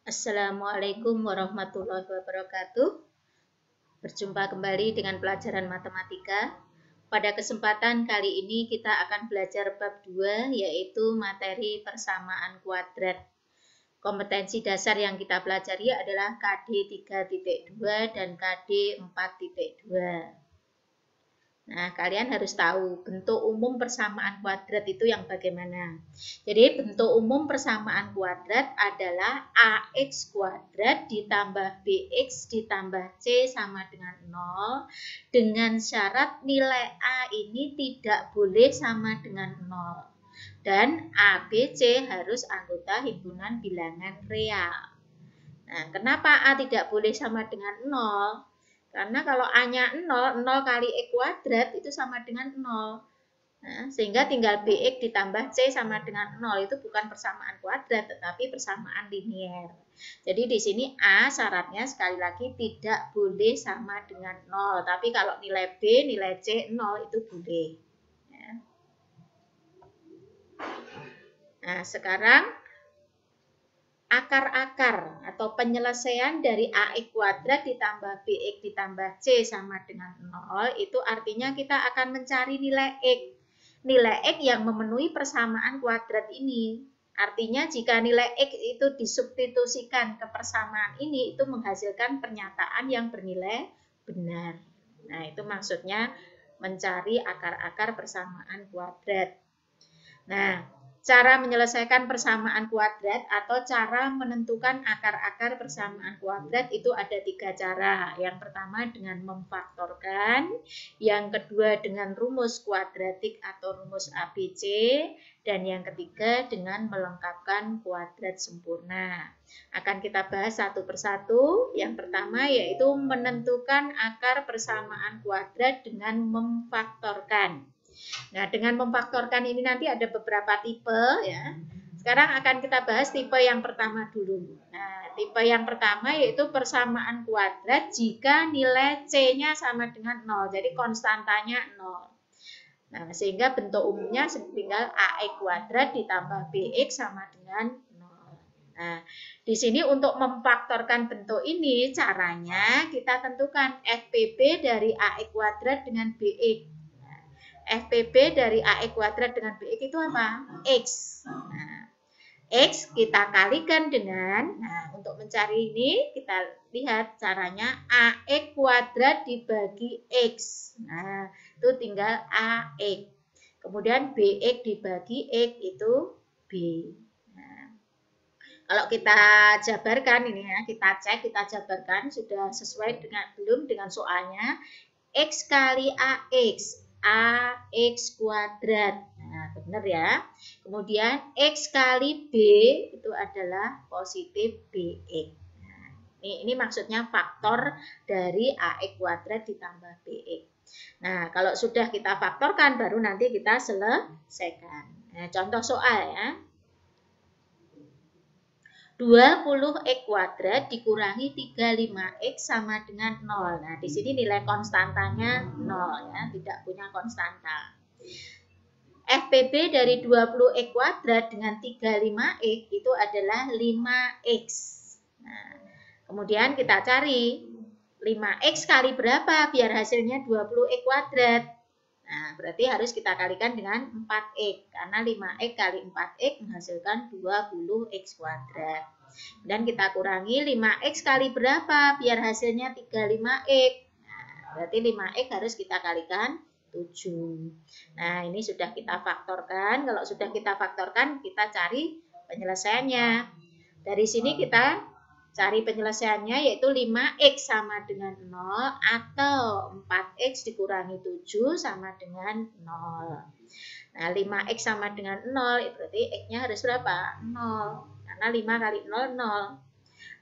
Assalamualaikum warahmatullahi wabarakatuh. Berjumpa kembali dengan pelajaran matematika. Pada kesempatan kali ini kita akan belajar bab 2, yaitu materi persamaan kuadrat. Kompetensi dasar yang kita pelajari adalah KD 3.2 dan KD 4.2. Nah, kalian harus tahu bentuk umum persamaan kuadrat itu yang bagaimana. Jadi, bentuk umum persamaan kuadrat adalah AX kuadrat ditambah BX ditambah C sama dengan 0, dengan syarat nilai A ini tidak boleh sama dengan 0. Dan A, B, C harus anggota himpunan bilangan real. Nah, kenapa A tidak boleh sama dengan 0? Karena kalau A-nya 0, 0 kali E kuadrat itu sama dengan 0. Nah, sehingga tinggal BX ditambah C sama dengan 0. Itu bukan persamaan kuadrat, tetapi persamaan linier. Jadi di sini A syaratnya sekali lagi tidak boleh sama dengan 0. Tapi kalau nilai B, nilai C 0 itu boleh. Nah, sekarang akar-akar atau penyelesaian dari AX kuadrat ditambah BX ditambah C sama dengan 0 itu artinya kita akan mencari nilai X. Nilai X yang memenuhi persamaan kuadrat ini. Artinya jika nilai X itu disubstitusikan ke persamaan ini itu menghasilkan pernyataan yang bernilai benar. Nah, itu maksudnya mencari akar-akar persamaan kuadrat. Nah, cara menyelesaikan persamaan kuadrat atau cara menentukan akar-akar persamaan kuadrat itu ada 3 cara. Yang pertama dengan memfaktorkan, yang kedua dengan rumus kuadratik atau rumus ABC, dan yang ketiga dengan melengkapkan kuadrat sempurna. Akan kita bahas satu persatu. Yang pertama yaitu menentukan akar persamaan kuadrat dengan memfaktorkan. Nah, dengan memfaktorkan ini nanti ada beberapa tipe ya. Sekarang akan kita bahas tipe yang pertama dulu. Nah, tipe yang pertama yaitu persamaan kuadrat jika nilai C-nya sama dengan 0. Jadi konstantanya 0. Nah, sehingga bentuk umumnya tinggal AX kuadrat ditambah BX sama dengan 0. Nah, di sini untuk memfaktorkan bentuk ini caranya kita tentukan FPB dari AX kuadrat dengan BX. FPB dari AX kuadrat dengan BX itu apa? X. Nah, X kita kalikan dengan, untuk mencari ini kita lihat caranya AX kuadrat dibagi X. Nah, itu tinggal AX. Kemudian BX dibagi X itu B. Nah, kalau kita jabarkan ini ya, kita cek, kita jabarkan sudah sesuai dengan belum dengan soalnya. X kali AX. AX kuadrat. Nah, benar ya. Kemudian X kali B itu adalah positif BX. Nah, ini maksudnya faktor dari AX kuadrat ditambah BX. Nah, kalau sudah kita faktorkan baru nanti kita selesaikan. Nah, contoh soal ya. 20x kuadrat dikurangi 35x sama dengan 0. Nah, di sini nilai konstantanya 0 ya, tidak punya konstanta. FPB dari 20x kuadrat dengan 35x itu adalah 5x. Nah, kemudian kita cari 5x kali berapa biar hasilnya 20x kuadrat. Nah, berarti harus kita kalikan dengan 4x. Karena 5x kali 4x menghasilkan 20x kuadrat. Dan kita kurangi 5x kali berapa? Biar hasilnya 35x. Nah, berarti 5x harus kita kalikan 7. Nah, ini sudah kita faktorkan. Kalau sudah kita faktorkan, kita cari penyelesaiannya. Dari sini kita cari penyelesaiannya yaitu 5x sama dengan 0 atau 4x dikurangi 7 sama dengan 0. Nah, 5x sama dengan 0 berarti x-nya harus berapa? 0. Karena 5 kali 0, 0.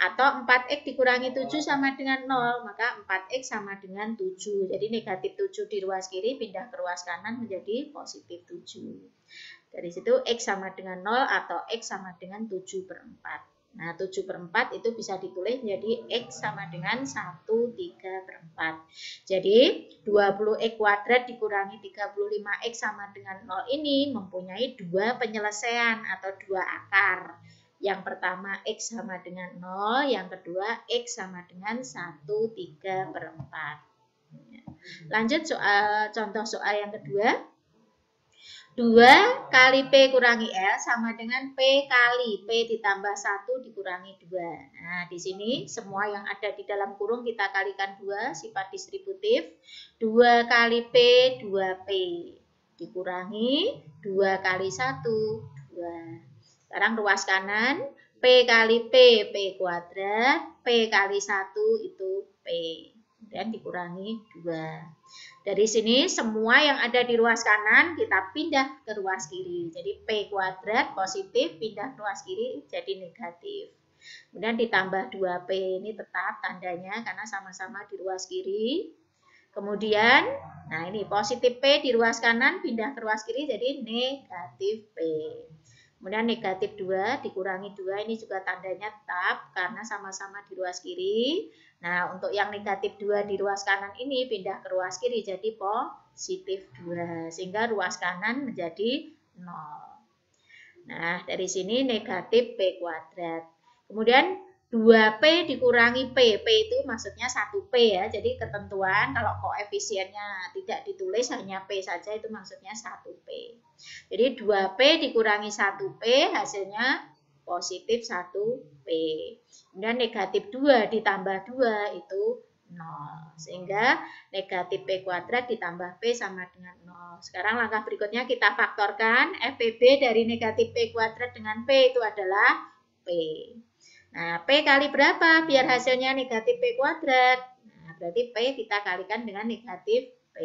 Atau 4x dikurangi 7 sama dengan 0, maka 4x sama dengan 7. Jadi negatif 7 di ruas kiri pindah ke ruas kanan menjadi positif 7. Dari situ x sama dengan 0 atau x sama dengan 7/4. Nah, 7/4 itu bisa ditulis menjadi X sama dengan 1/3/4. Jadi, 20X kuadrat dikurangi 35X sama dengan 0 ini mempunyai dua penyelesaian atau dua akar. Yang pertama X sama dengan 0, yang kedua X sama dengan 1/3/4. Lanjut contoh soal yang kedua. 2 kali P kurangi L sama dengan P kali P ditambah 1 dikurangi 2. Nah, di sini semua yang ada di dalam kurung kita kalikan 2, sifat distributif. 2 kali P, 2P. Dikurangi 2 kali 1, 2. Sekarang ruas kanan, P kali P, P kuadrat. P kali 1 itu P. Kemudian dikurangi 2. Dari sini semua yang ada di ruas kanan kita pindah ke ruas kiri. Jadi P kuadrat positif pindah ke ruas kiri jadi negatif. Kemudian ditambah 2P ini tetap tandanya karena sama-sama di ruas kiri. Kemudian, nah ini positif P di ruas kanan pindah ke ruas kiri jadi negatif P. Kemudian negatif 2 dikurangi 2 ini juga tandanya tetap karena sama-sama di ruas kiri. Nah, untuk yang negatif 2 di ruas kanan ini pindah ke ruas kiri jadi positif 2. Sehingga ruas kanan menjadi 0. Nah, dari sini negatif P kuadrat. Kemudian 2P dikurangi P. P itu maksudnya 1P ya. Jadi ketentuan kalau koefisiennya tidak ditulis hanya P saja itu maksudnya 1P. Jadi 2P dikurangi 1P hasilnya positif 1P. Kemudian negatif 2 ditambah 2 itu 0. Sehingga negatif P kuadrat ditambah P sama dengan 0. Sekarang langkah berikutnya kita faktorkan. FPB dari negatif P kuadrat dengan P itu adalah P. Nah, P kali berapa biar hasilnya negatif P kuadrat? Nah, berarti P kita kalikan dengan negatif P.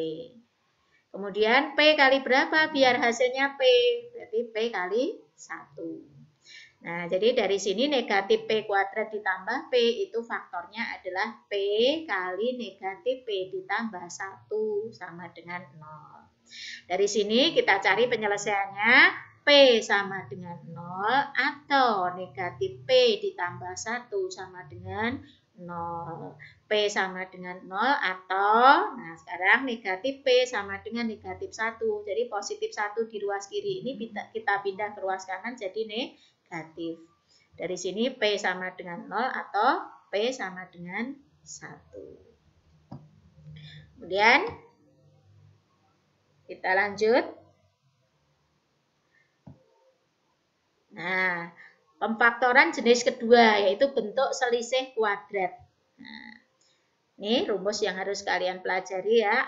Kemudian P kali berapa biar hasilnya P? Berarti P kali 1. Nah, jadi dari sini negatif P kuadrat ditambah P itu faktornya adalah P kali negatif P ditambah 1 sama dengan 0. Dari sini kita cari penyelesaiannya. P sama dengan 0 atau negatif P ditambah 1 sama dengan 0. P sama dengan 0 atau, nah sekarang negatif P sama dengan negatif 1. Jadi positif 1 di ruas kiri ini kita pindah ke ruas kanan jadi negatif. Dari sini P sama dengan 0 atau P sama dengan 1. Kemudian kita lanjut. Nah, pemfaktoran jenis kedua yaitu bentuk selisih kuadrat. Nah, ini rumus yang harus kalian pelajari ya.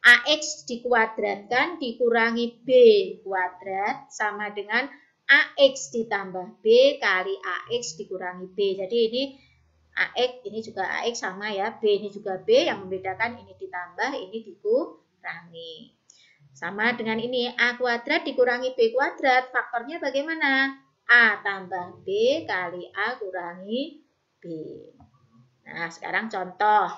AX dikuadratkan dikurangi B kuadrat sama dengan AX ditambah B kali AX dikurangi B. Jadi ini AX, ini juga AX sama ya. B ini juga B, yang membedakan ini ditambah, ini dikurangi. Sama dengan ini, A kuadrat dikurangi B kuadrat. Faktornya bagaimana? A tambah B kali A kurangi B. Nah, sekarang contoh.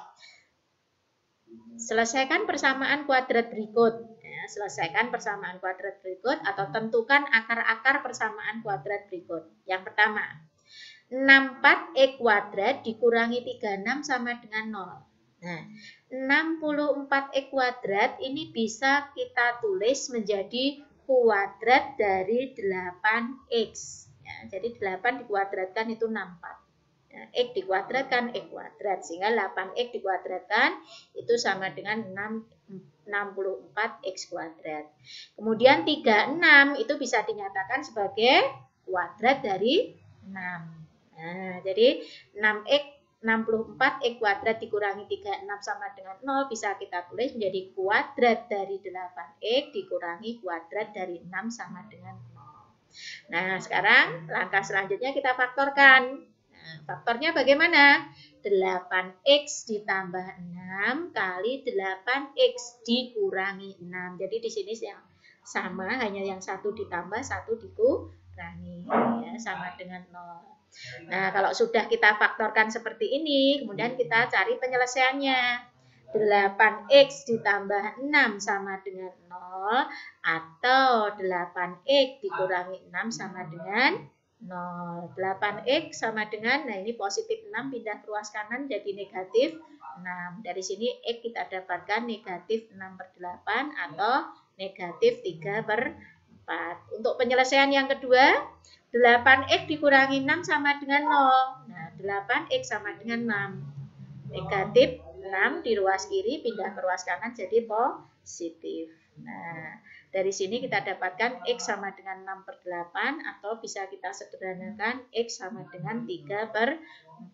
Selesaikan persamaan kuadrat berikut. Selesaikan persamaan kuadrat berikut atau tentukan akar-akar persamaan kuadrat berikut. Yang pertama, 64 kuadrat dikurangi 36 sama dengan 0. Nah, 64 kuadrat ini bisa kita tulis menjadi kuadrat dari 8x. Ya, jadi 8 dikuadratkan itu 64. X dikuadratkan X kuadrat, sehingga 8X dikuadratkan itu sama dengan 64X kuadrat. Kemudian 36 itu bisa dinyatakan sebagai kuadrat dari 6. Nah, jadi 6X 64X kuadrat dikurangi 36 sama dengan 0 bisa kita tulis menjadi kuadrat dari 8X dikurangi kuadrat dari 6 sama dengan 0. Nah, sekarang langkah selanjutnya kita faktorkan. Faktornya bagaimana? 8x ditambah 6 kali 8x dikurangi 6. Jadi di sini yang sama, hanya yang satu ditambah, satu dikurangi. Ya, sama dengan 0. Nah, kalau sudah kita faktorkan seperti ini, kemudian kita cari penyelesaiannya. 8x ditambah 6 sama dengan 0 atau 8x dikurangi 6 sama dengan 0. 8x sama dengan, nah ini positif 6 pindah ke ruas kanan jadi negatif 6. Dari sini x kita dapatkan negatif 6/8 atau negatif 3/4. Untuk penyelesaian yang kedua, 8x dikurangi 6 sama dengan 0. Nah, 8x sama dengan 6. Negatif 6 di ruas kiri pindah ke ruas kanan jadi positif. Nah, dari sini kita dapatkan X sama dengan 6 per 8 atau bisa kita sederhanakan X sama dengan 3 per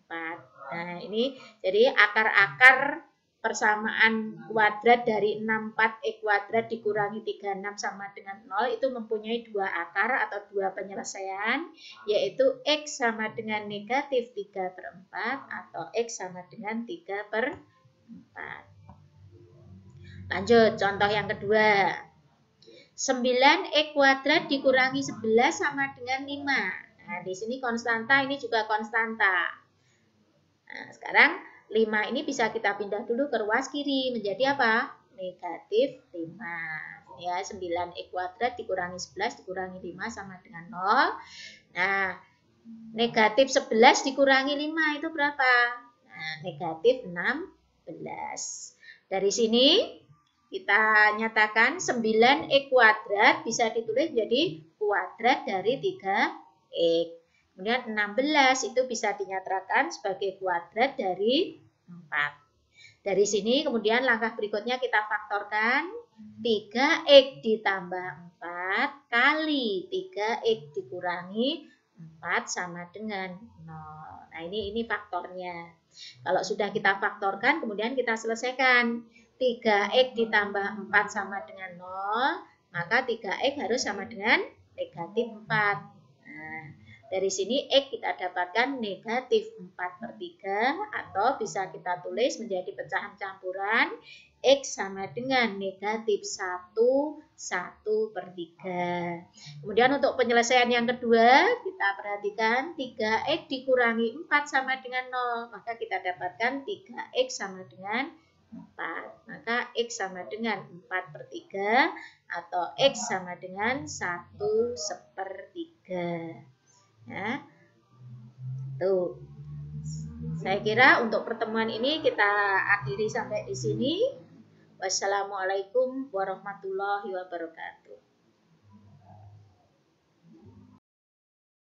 4. Nah, ini jadi akar-akar persamaan kuadrat dari 64 kuadrat dikurangi 36 sama dengan 0 itu mempunyai dua akar atau dua penyelesaian, yaitu X sama dengan negatif 3 per 4 atau X sama dengan 3 per 4. Lanjut, contoh yang kedua. 9x kuadrat dikurangi 11 sama dengan 5. Nah, di sini konstanta, ini juga konstanta. Nah, sekarang 5 ini bisa kita pindah dulu ke ruas kiri menjadi apa? Negatif 5. Ya, 9x kuadrat dikurangi 11 dikurangi 5 sama dengan 0. Nah, negatif 11 dikurangi 5 itu berapa? Nah, negatif 16. Dari sini kita nyatakan 9x kuadrat bisa ditulis jadi kuadrat dari 3x. Kemudian 16 itu bisa dinyatakan sebagai kuadrat dari 4. Dari sini kemudian langkah berikutnya kita faktorkan 3x ditambah 4 kali 3x dikurangi 4 sama dengan 0. Nah, ini faktornya. Kalau sudah kita faktorkan, kemudian kita selesaikan. 3x ditambah 4 sama dengan 0, maka 3x harus sama dengan negatif 4. Nah, dari sini X kita dapatkan negatif 4 per 3, atau bisa kita tulis menjadi pecahan campuran X sama dengan negatif 1 per 3. Kemudian untuk penyelesaian yang kedua, kita perhatikan 3x dikurangi 4 sama dengan 0. Maka kita dapatkan 3x sama dengan 4. Maka X sama dengan 4 per 3 atau X sama dengan 1 sepertiga. Ya. Tuh. Saya kira untuk pertemuan ini kita akhiri sampai di sini. Wassalamualaikum warahmatullahi wabarakatuh.